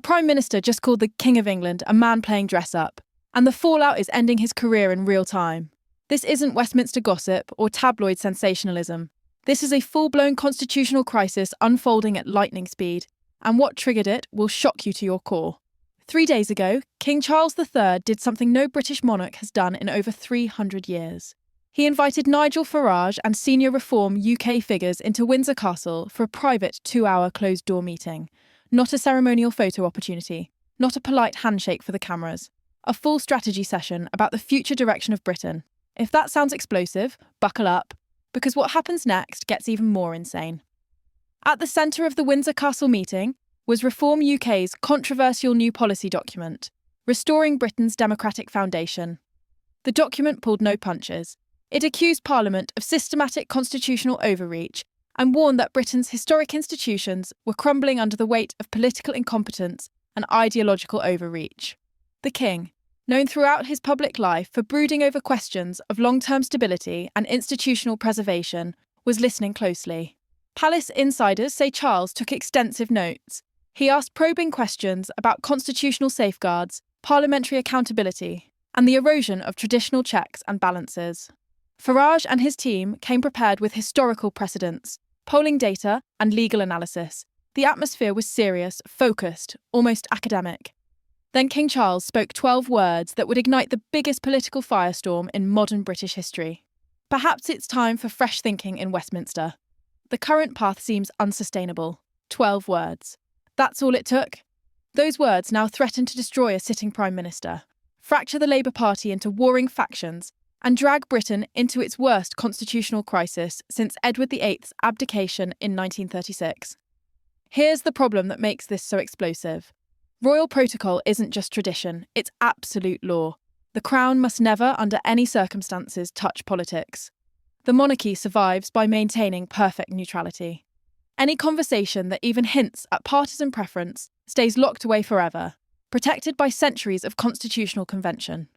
Prime Minister just called the King of England a man playing dress-up, and the fallout is ending his career in real time. This isn't Westminster gossip or tabloid sensationalism. This is a full-blown constitutional crisis unfolding at lightning speed, and what triggered it will shock you to your core. 3 days ago, King Charles III did something no British monarch has done in over 300 years. He invited Nigel Farage and senior Reform UK figures into Windsor Castle for a private 2-hour closed-door meeting. Not a ceremonial photo opportunity, not a polite handshake for the cameras. A full strategy session about the future direction of Britain. If that sounds explosive, buckle up, because what happens next gets even more insane. At the centre of the Windsor Castle meeting was Reform UK's controversial new policy document, Restoring Britain's Democratic Foundation. The document pulled no punches. It accused Parliament of systematic constitutional overreach and warned that Britain's historic institutions were crumbling under the weight of political incompetence and ideological overreach. The King, known throughout his public life for brooding over questions of long-term stability and institutional preservation, was listening closely. Palace insiders say Charles took extensive notes. He asked probing questions about constitutional safeguards, parliamentary accountability, and the erosion of traditional checks and balances. Farage and his team came prepared with historical precedents, polling data, and legal analysis. The atmosphere was serious, focused, almost academic. Then King Charles spoke 12 words that would ignite the biggest political firestorm in modern British history. Perhaps it's time for fresh thinking in Westminster. The current path seems unsustainable. 12 words. That's all it took. Those words now threaten to destroy a sitting Prime Minister, fracture the Labour Party into warring factions, and drag Britain into its worst constitutional crisis since Edward VIII's abdication in 1936. Here's the problem that makes this so explosive. Royal protocol isn't just tradition, it's absolute law. The Crown must never, under any circumstances, touch politics. The monarchy survives by maintaining perfect neutrality. Any conversation that even hints at partisan preference stays locked away forever, protected by centuries of constitutional convention.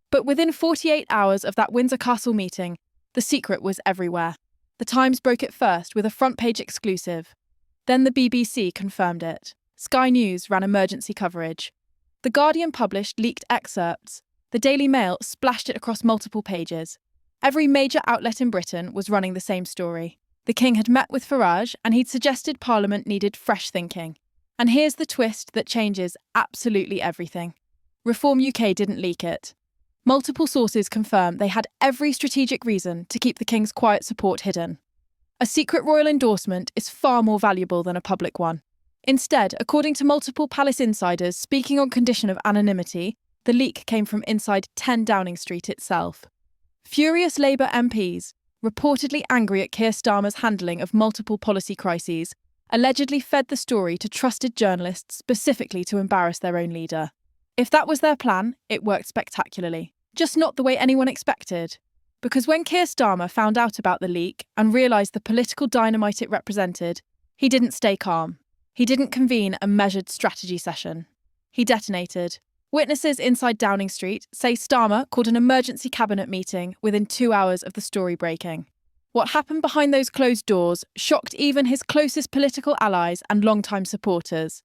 But within 48 hours of that Windsor Castle meeting, the secret was everywhere. The Times broke it first with a front-page exclusive. Then the BBC confirmed it. Sky News ran emergency coverage. The Guardian published leaked excerpts. The Daily Mail splashed it across multiple pages. Every major outlet in Britain was running the same story. The King had met with Farage and he'd suggested Parliament needed fresh thinking. And here's the twist that changes absolutely everything. Reform UK didn't leak it. Multiple sources confirm they had every strategic reason to keep the King's quiet support hidden. A secret royal endorsement is far more valuable than a public one. Instead, according to multiple palace insiders speaking on condition of anonymity, the leak came from inside 10 Downing Street itself. Furious Labour MPs, reportedly angry at Keir Starmer's handling of multiple policy crises, allegedly fed the story to trusted journalists specifically to embarrass their own leader. If that was their plan, it worked spectacularly. Just not the way anyone expected. Because when Keir Starmer found out about the leak and realised the political dynamite it represented, he didn't stay calm. He didn't convene a measured strategy session. He detonated. Witnesses inside Downing Street say Starmer called an emergency cabinet meeting within 2 hours of the story breaking. What happened behind those closed doors shocked even his closest political allies and longtime supporters.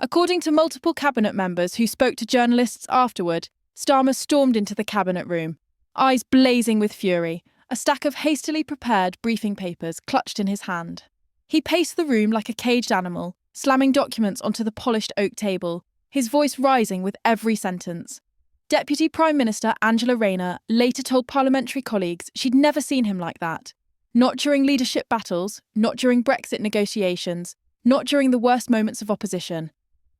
According to multiple cabinet members who spoke to journalists afterward, Starmer stormed into the cabinet room, eyes blazing with fury, a stack of hastily prepared briefing papers clutched in his hand. He paced the room like a caged animal, slamming documents onto the polished oak table, his voice rising with every sentence. Deputy Prime Minister Angela Rayner later told parliamentary colleagues she'd never seen him like that. Not during leadership battles, not during Brexit negotiations, not during the worst moments of opposition.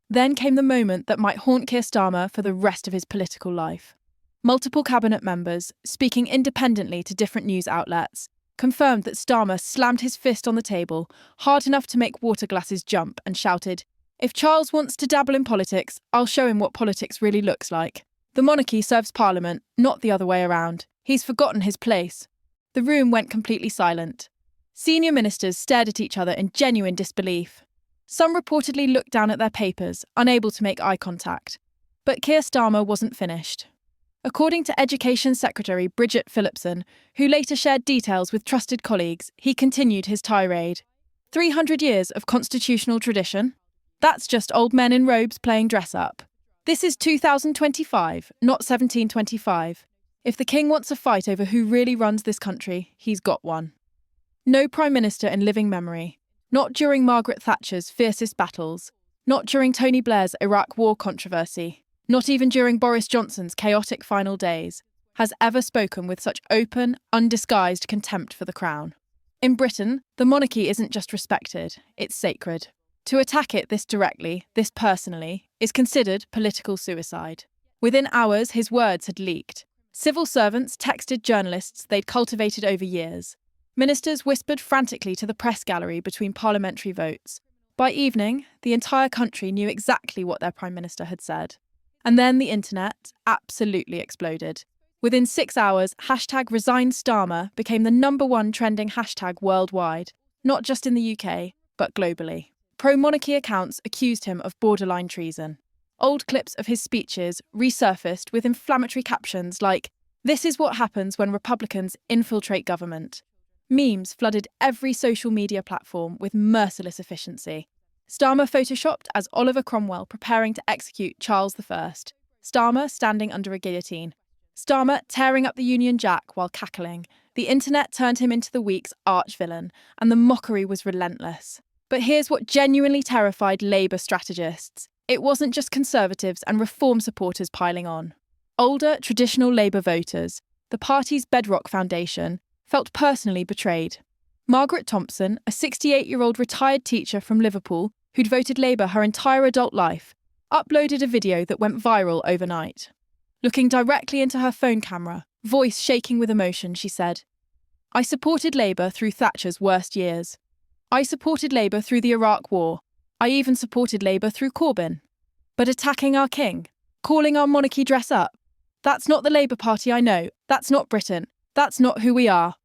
Then came the moment that might haunt Keir Starmer for the rest of his political life. Multiple cabinet members, speaking independently to different news outlets, confirmed that Starmer slammed his fist on the table, hard enough to make water glasses jump, and shouted, "If Charles wants to dabble in politics, I'll show him what politics really looks like. The monarchy serves Parliament, not the other way around. He's forgotten his place." The room went completely silent. Senior ministers stared at each other in genuine disbelief. Some reportedly looked down at their papers, unable to make eye contact. But Keir Starmer wasn't finished. According to Education Secretary Bridget Phillipson, who later shared details with trusted colleagues, he continued his tirade. 300 years of constitutional tradition? That's just old men in robes playing dress-up. This is 2025, not 1725. If the king wants a fight over who really runs this country, he's got one. No prime minister in living memory. Not during Margaret Thatcher's fiercest battles. Not during Tony Blair's Iraq war controversy. Not even during Boris Johnson's chaotic final days, has ever spoken with such open, undisguised contempt for the crown. In Britain, the monarchy isn't just respected, it's sacred. To attack it this directly, this personally, is considered political suicide. Within hours, his words had leaked. Civil servants texted journalists they'd cultivated over years. Ministers whispered frantically to the press gallery between parliamentary votes. By evening, the entire country knew exactly what their prime minister had said. And then the internet absolutely exploded. Within 6 hours, #ResignStarmer became the #1 trending hashtag worldwide, not just in the UK, but globally. Pro-monarchy accounts accused him of borderline treason. Old clips of his speeches resurfaced with inflammatory captions like, "This is what happens when Republicans infiltrate government." Memes flooded every social media platform with merciless efficiency. Starmer photoshopped as Oliver Cromwell preparing to execute Charles I. Starmer standing under a guillotine. Starmer tearing up the Union Jack while cackling. The internet turned him into the week's arch-villain, and the mockery was relentless. But here's what genuinely terrified Labour strategists. It wasn't just Conservatives and Reform supporters piling on. Older, traditional Labour voters, the party's bedrock foundation, felt personally betrayed. Margaret Thompson, a 68-year-old retired teacher from Liverpool who'd voted Labour her entire adult life, uploaded a video that went viral overnight. Looking directly into her phone camera, voice shaking with emotion, she said, "I supported Labour through Thatcher's worst years. I supported Labour through the Iraq War. I even supported Labour through Corbyn. But attacking our king, calling our monarchy dress up, that's not the Labour Party I know, that's not Britain, that's not who we are."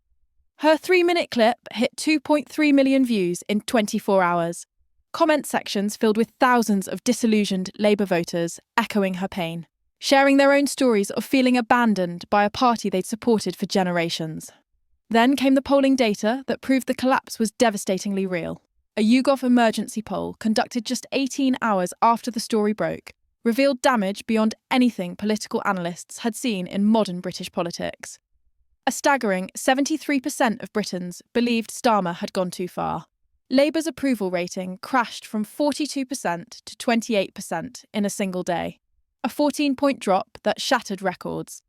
Her 3-minute clip hit 2.3 million views in 24 hours. Comment sections filled with thousands of disillusioned Labour voters echoing her pain, sharing their own stories of feeling abandoned by a party they'd supported for generations. Then came the polling data that proved the collapse was devastatingly real. A YouGov emergency poll conducted just 18 hours after the story broke revealed damage beyond anything political analysts had seen in modern British politics. A staggering 73% of Britons believed Starmer had gone too far. Labour's approval rating crashed from 42% to 28% in a single day, a 14-point drop that shattered records.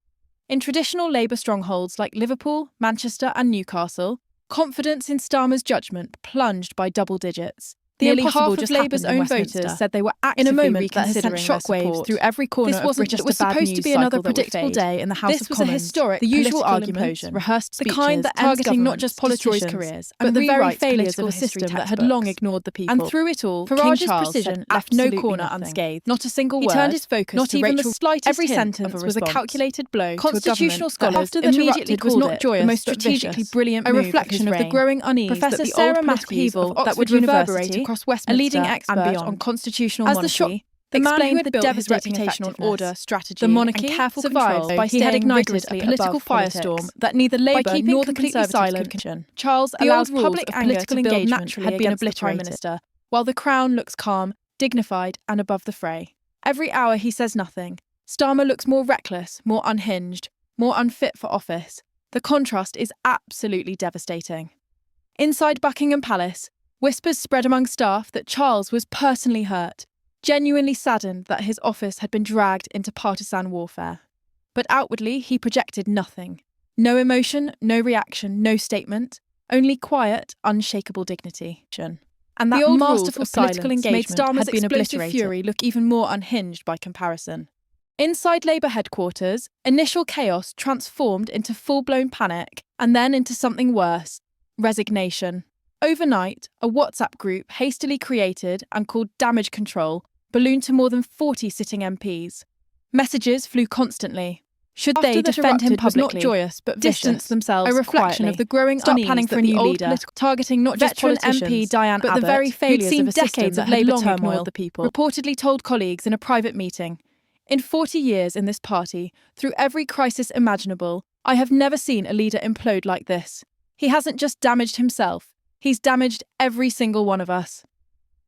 In traditional Labour strongholds like Liverpool, Manchester and Newcastle, confidence in Starmer's judgment plunged by double digits. Nearly half of Labour's own voters said they were actively reconsidering shockwaves through every corner of British. This was supposed to be another predictable day in the House of Commons. This was a historic, the usual arguments, rehearsed speeches, the kind that targeting not just politicians' careers, but the very failures of a system that had long ignored the people. And through it all, King Charles precision left no corner unscathed. Not a single word. He turned his focus not to even the slightest. Every sentence was a calculated blow. Constitutional scholars immediately called it the most strategically brilliant move, a reflection of the growing unease Professor Sarah Matthews that would reverberate across Westminster, a leading expert on constitutional monarchy, the man who had built his reputation on order, strategy, the monarchy and careful survived by he had ignited a political firestorm that neither Labour nor the Conservatives could contain. Charles allows public political engagement had been obliterated, Prime Minister, while the Crown looks calm, dignified and above the fray. Every hour he says nothing. Starmer looks more reckless, more unhinged, more unfit for office. The contrast is absolutely devastating. Inside Buckingham Palace, whispers spread among staff that Charles was personally hurt, genuinely saddened that his office had been dragged into partisan warfare. But outwardly, he projected nothing. No emotion, no reaction, no statement, only quiet, unshakable dignity. And that masterful political engagement made Starmer's explosive fury look even more unhinged by comparison. Inside Labour headquarters, initial chaos transformed into full-blown panic and then into something worse, resignation. Overnight, a WhatsApp group hastily created and called Damage Control ballooned to more than 40 sitting MPs. Messages flew constantly. Should they defend him publicly, not joyous but distance themselves, a reflection of the growing unease planning for a new leader, targeting not just veteran MP Diane Abbott, but the very failures of a decades of Labour turmoil. The people reportedly told colleagues in a private meeting, "In 40 years in this party, through every crisis imaginable, I have never seen a leader implode like this. He hasn't just damaged himself. He's damaged every single one of us."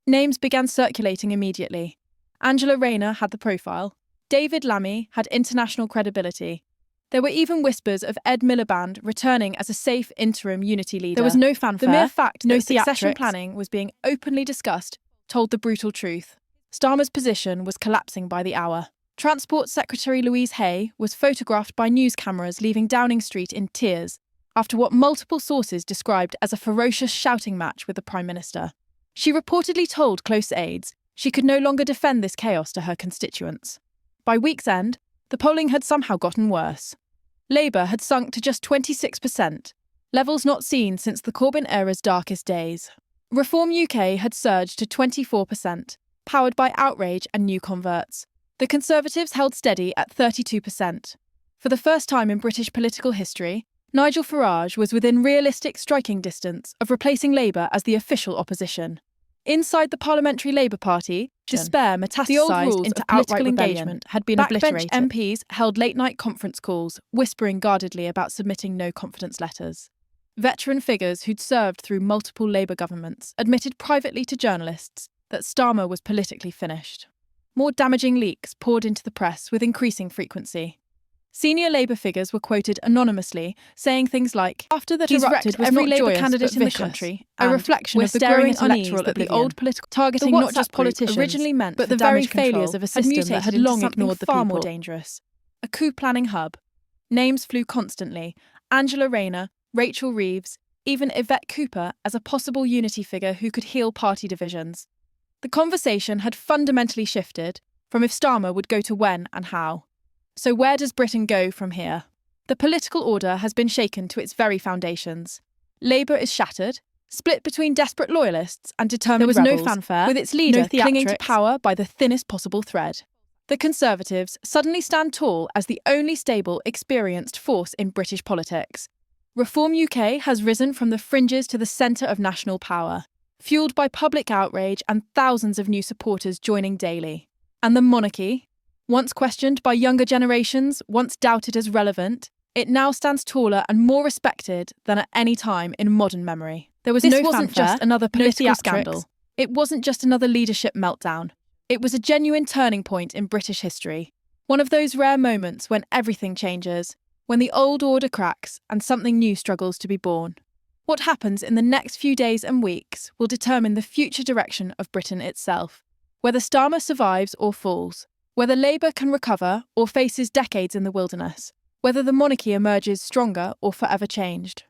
Names began circulating immediately. Angela Rayner had the profile. David Lammy had international credibility. There were even whispers of Ed Miliband returning as a safe interim unity leader. There was no fanfare, The mere fact no that succession theatrics. planning was being openly discussed told the brutal truth. Starmer's position was collapsing by the hour. Transport Secretary Louise Hay was photographed by news cameras leaving Downing Street in tears after what multiple sources described as a ferocious shouting match with the Prime Minister. She reportedly told close aides she could no longer defend this chaos to her constituents. By week's end, the polling had somehow gotten worse. Labour had sunk to just 26%, levels not seen since the Corbyn era's darkest days. Reform UK had surged to 24%, powered by outrage and new converts. The Conservatives held steady at 32%. For the first time in British political history, Nigel Farage was within realistic striking distance of replacing Labour as the official opposition. Inside the Parliamentary Labour Party, despair metastasised into political engagement had been obliterated. Backbench MPs held late-night conference calls, whispering guardedly about submitting no-confidence letters. Veteran figures who'd served through multiple Labour governments admitted privately to journalists that Starmer was politically finished. More damaging leaks poured into the press with increasing frequency. Senior Labour figures were quoted anonymously, saying things like, "After that erupted was every Labour candidate in the country, a reflection of the growing unease that the old political targeting not just politicians originally meant but the very failures of a system that had long ignored the far more dangerous. A coup planning hub. Names flew constantly: Angela Rayner, Rachel Reeves, even Yvette Cooper as a possible unity figure who could heal party divisions. The conversation had fundamentally shifted from if Starmer would go to when and how. So where does Britain go from here? The political order has been shaken to its very foundations. Labour is shattered, split between desperate loyalists and determined rebels. There was no fanfare, with its leader clinging to power by the thinnest possible thread. The Conservatives suddenly stand tall as the only stable, experienced force in British politics. Reform UK has risen from the fringes to the centre of national power, fuelled by public outrage and thousands of new supporters joining daily. And the monarchy? Once questioned by younger generations, once doubted as relevant, it now stands taller and more respected than at any time in modern memory. This wasn't just another political scandal. It wasn't just another leadership meltdown. It was a genuine turning point in British history. One of those rare moments when everything changes, when the old order cracks and something new struggles to be born. What happens in the next few days and weeks will determine the future direction of Britain itself. Whether Starmer survives or falls, whether Labour can recover or faces decades in the wilderness, whether the monarchy emerges stronger or forever changed.